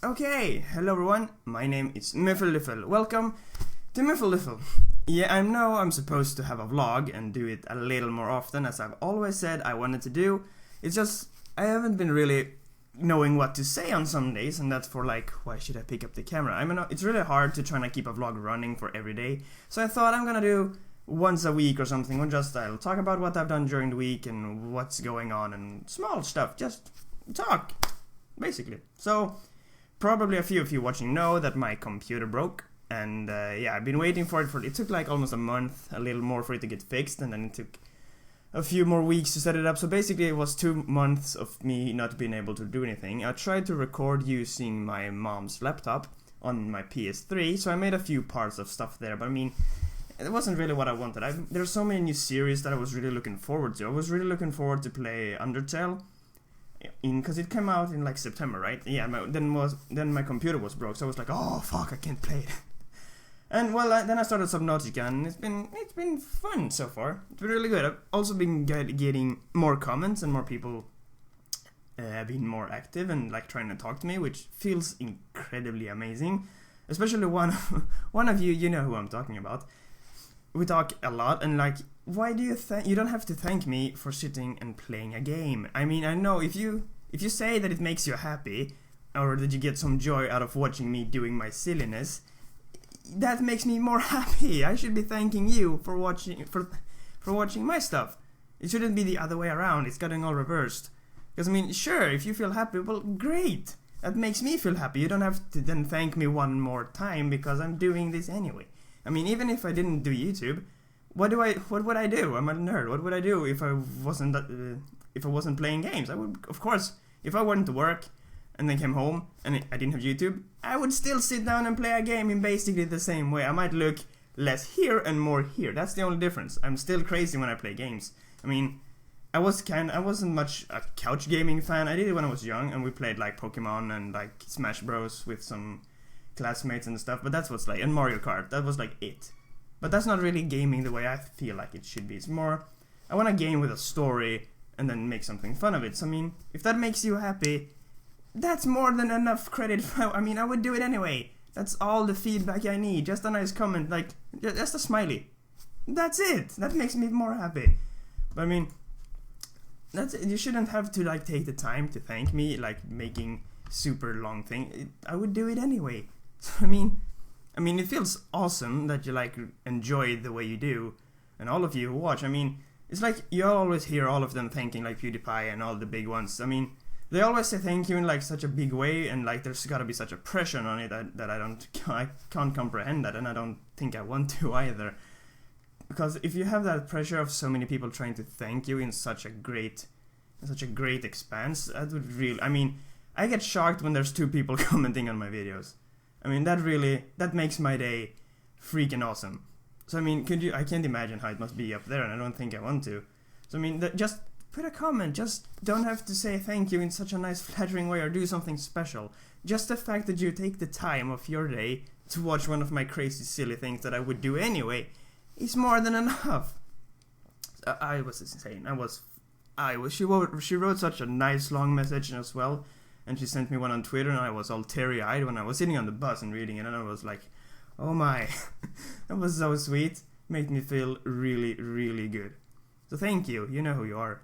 Okay, hello everyone, my name is Muffelduffell. Welcome to Muffelduffell. Yeah, I know I'm supposed to have a vlog and do it a little more often, as I've always said I wanted to do. It's just, I haven't been really knowing what to say on some days, and that's for like, why should I pick up the camera? I mean, it's really hard to try and keep a vlog running for every day, so I thought I'm gonna do once a week or something, or just I'll talk about what I've done during the week and what's going on and small stuff, just talk, basically. So, probably a few of you watching know that my computer broke, and yeah, I've been waiting for it took like almost a month, a little more for it to get fixed, and then it took a few more weeks to set it up, so basically it was 2 months of me not being able to do anything. I tried to record using my mom's laptop on my PS3, so I made a few parts of stuff there, but I mean, it wasn't really what I wanted. There's so many new series that I was really looking forward to. I was really looking forward to play Undertale, because it came out in like September, right? Yeah, then my computer was broke, so I was like, oh fuck, I can't play it. And well, then I started Subnautica, and it's been fun so far. It's been really good. I've also been getting more comments and more people being more active and like trying to talk to me, which feels incredibly amazing. Especially one of you, you know who I'm talking about. We talk a lot, and like, why do you don't have to thank me for sitting and playing a game. I mean, I know if you say that it makes you happy, or that you get some joy out of watching me doing my silliness, that makes me more happy. I should be thanking you for watching my stuff. It shouldn't be the other way around. It's getting all reversed. Because I mean, sure, if you feel happy, well, great. That makes me feel happy. You don't have to then thank me one more time because I'm doing this anyway. I mean, even if I didn't do YouTube, what would I do? I'm a nerd. What would I do if I wasn't playing games? I would, of course, if I went to work and then came home and I didn't have YouTube, I would still sit down and play a game in basically the same way. I might look less here and more here. That's the only difference. I'm still crazy when I play games. I mean, I wasn't much a couch gaming fan. I did it when I was young, and we played like Pokemon and like Smash Bros with some classmates and stuff, but that's what's like, and Mario Kart, that was like it. But that's not really gaming the way I feel like it should be. It's more, I want a game with a story and then make something fun of it. So I mean, if that makes you happy, that's more than enough credit. I mean, I would do it anyway. That's all the feedback I need. Just a nice comment, like, just a smiley. That's it. That makes me more happy. But I mean, that's it. You shouldn't have to like take the time to thank me, like making super long thing. I would do it anyway. So I mean, it feels awesome that you like enjoy the way you do, and all of you who watch. I mean, it's like you always hear all of them thanking like PewDiePie and all the big ones. I mean, they always say thank you in like such a big way, and like there's gotta be such a pressure on it that I can't comprehend that, and I don't think I want to either. Because if you have that pressure of so many people trying to thank you in such a great expanse, that would really, I mean, I get shocked when there's 2 people commenting on my videos. I mean, that makes my day freaking awesome. So I mean, I can't imagine how it must be up there, and I don't think I want to. So I mean, just put a comment, just don't have to say thank you in such a nice flattering way or do something special. Just the fact that you take the time of your day to watch one of my crazy silly things that I would do anyway is more than enough. I was insane. She wrote such a nice long message as well. And she sent me one on Twitter, and I was all teary-eyed when I was sitting on the bus and reading it, and I was like, oh my, that was so sweet. Made me feel really, really good. So thank you. You know who you are.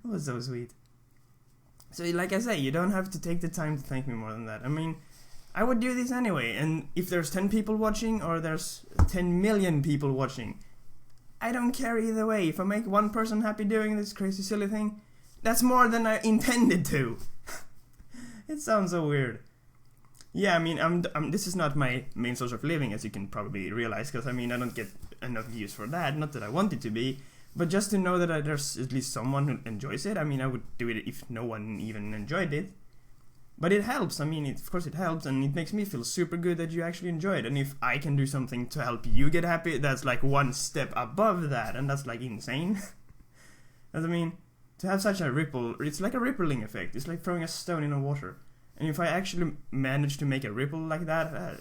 That was so sweet. So like I say, you don't have to take the time to thank me more than that. I mean, I would do this anyway, and if there's 10 people watching or there's 10 million people watching, I don't care either way. If I make one person happy doing this crazy silly thing, that's more than I intended to. It sounds so weird. Yeah, I mean, this is not my main source of living, as you can probably realize, because I mean, I don't get enough views for that. Not that I want it to be, but just to know that there's at least someone who enjoys it. I mean, I would do it if no one even enjoyed it. But it helps. I mean, of course it helps, and it makes me feel super good that you actually enjoy it. And if I can do something to help you get happy, that's like one step above that, and that's like insane. I mean, to have such a ripple, it's like a rippling effect. It's like throwing a stone in the water. And if I actually manage to make a ripple like that,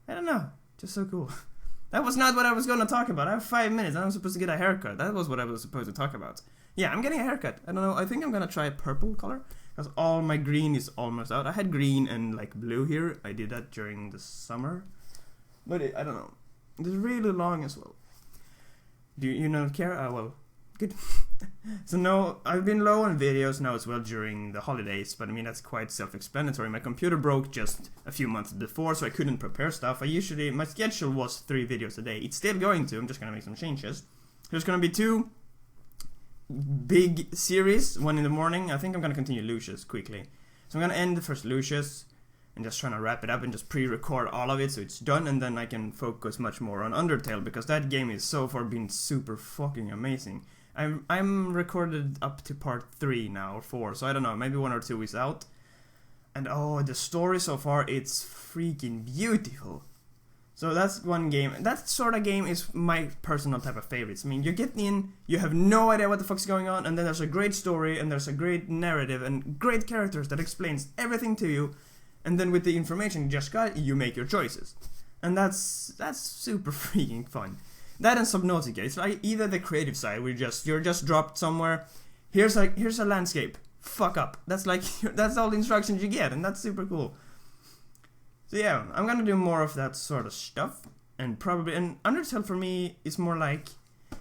I don't know, just so cool. That was not what I was going to talk about. I have 5 minutes, and I'm supposed to get a haircut. That was what I was supposed to talk about. Yeah, I'm getting a haircut. I don't know, I think I'm going to try a purple color. because all my green is almost out. I had green and like blue here. I did that during the summer, but I don't know. It's really long as well. Do you not care? Well, good. So no, I've been low on videos now as well during the holidays, but I mean that's quite self-explanatory. My computer broke just a few months before, so I couldn't prepare stuff. My schedule was 3 videos a day. It's still going to. I'm just gonna make some changes. There's gonna be 2 big series, one in the morning. I think I'm gonna continue Lucius quickly. So I'm gonna end the first Lucius and just trying to wrap it up and just pre-record all of it so it's done, and then I can focus much more on Undertale, because that game is so far been super fucking amazing. I'm recorded up to part 3 now, or 4, so I don't know, maybe 1 or 2 is out. And the story so far, it's freaking beautiful. So that's one game. That sort of game is my personal type of favorites. I mean, you get in, you have no idea what the fuck's going on, and then there's a great story, and there's a great narrative, and great characters that explains everything to you, and then with the information you just got, you make your choices. And that's super freaking fun. That and Subnautica, it's like either the creative side, where you're just dropped somewhere, here's a landscape, fuck up. That's all the instructions you get, and that's super cool. So yeah, I'm gonna do more of that sort of stuff, and Undertale for me is more like,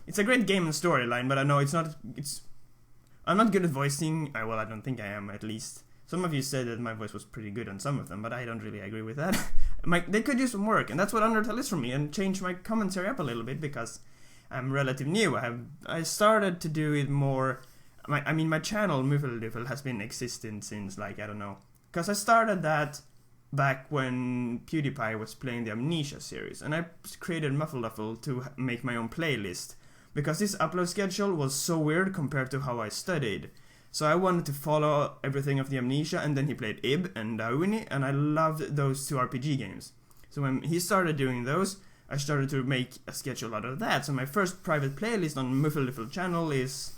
it's a great game and storyline, but I know I'm not good at voicing. Well, I don't think I am, at least. Some of you said that my voice was pretty good on some of them, but I don't really agree with that. They could use some work, and that's what Undertale is for me, and change my commentary up a little bit, because I'm relatively new. I started to do it more. My channel, Muffelduffell, has been existing since, I don't know. Because I started that back when PewDiePie was playing the Amnesia series, and I created Muffelduffell to make my own playlist, because this upload schedule was so weird compared to how I studied. So I wanted to follow everything of the Amnesia, and then he played Ib and Dauni, and I loved those 2 RPG games. So when he started doing those, I started to make a schedule out of that. So my first private playlist on Muffelduffell channel is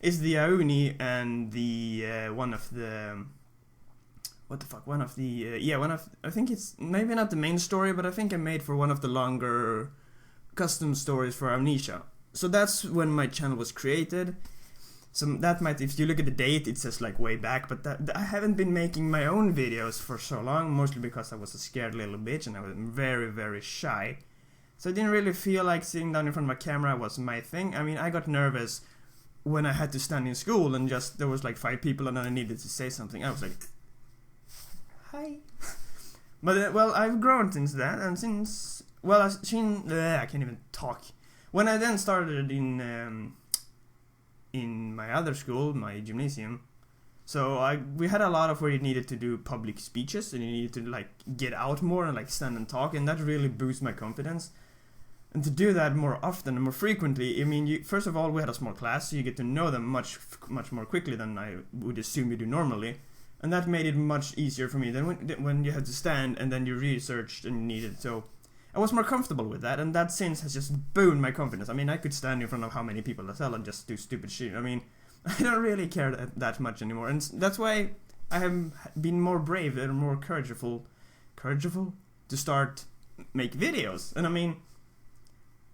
the Dauni and the one of I think it's maybe not the main story, but I think I made for one of the longer custom stories for Amnesia. So that's when my channel was created. So that might, if you look at the date, it says way back, but I haven't been making my own videos for so long, mostly because I was a scared little bitch and I was very, very shy. So I didn't really feel like sitting down in front of my camera was my thing. I mean, I got nervous when I had to stand in school and there was 5 people and then I needed to say something. I was like, hi. But, I've grown since that, and since, I can't even talk. When I then started in my other school, my gymnasium, so we had a lot of where you needed to do public speeches, and you needed to get out more and stand and talk, and that really boosted my confidence. And to do that more often and more frequently, I mean, first of all, we had a small class, so you get to know them much more quickly than I would assume you do normally, and that made it much easier for me than when you had to stand and then you researched and you needed. So I was more comfortable with that, and that since has just boomed my confidence. I mean, I could stand in front of how many people as hell and just do stupid shit. I mean, I don't really care that much anymore, and that's why I have been more brave and more courageable to start make videos. And I mean,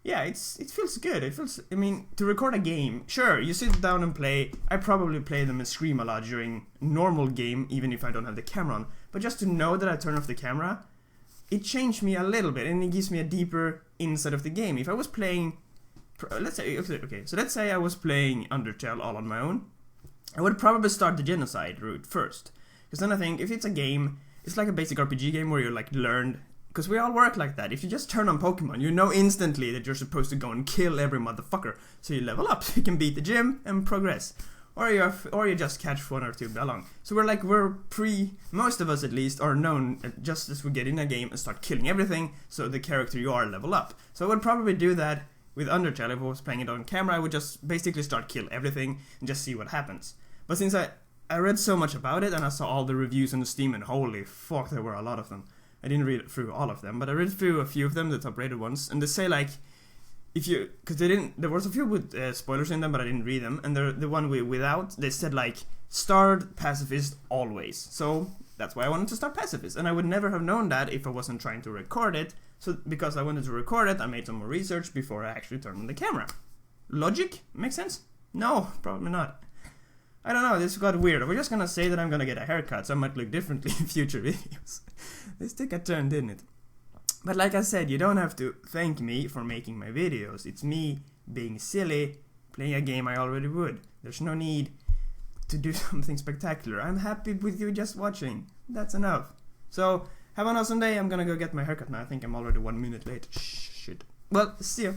yeah, it feels good. I mean, to record a game, sure, you sit down and play. I probably play them and scream a lot during normal game, even if I don't have the camera on. But just to know that I turn off the camera, it changed me a little bit, and it gives me a deeper insight of the game. If I was playing, let's say I was playing Undertale all on my own, I would probably start the genocide route first. Because then I think, if it's a game, it's like a basic RPG game where you learned, because we all work like that. If you just turn on Pokemon, you know instantly that you're supposed to go and kill every motherfucker, so you level up, so you can beat the gym and progress. Or you just catch 1 or 2 along. So most of us at least are known just as we get in a game and start killing everything, so the character you are level up. So I would probably do that with Undertale. If I was playing it on camera, I would just basically start kill everything and just see what happens. But since I read so much about it and I saw all the reviews on Steam, and holy fuck, there were a lot of them. I didn't read through all of them, but I read through a few of them, the top rated ones, and they say there was a few with spoilers in them, but I didn't read them, and the one without, they said start pacifist always. So that's why I wanted to start pacifist, and I would never have known that if I wasn't trying to record it. So because I wanted to record it, I made some more research before I actually turned on the camera. Logic? Makes sense? No, probably not. I don't know, this got weird. We're just gonna say that I'm gonna get a haircut, so I might look differently in future videos. This took a turn, didn't it? But like I said, you don't have to thank me for making my videos. It's me being silly, playing a game I already would. There's no need to do something spectacular. I'm happy with you just watching. That's enough. So, have an awesome day. I'm gonna go get my haircut now. I think I'm already 1 minute late. Shit. Well, see you.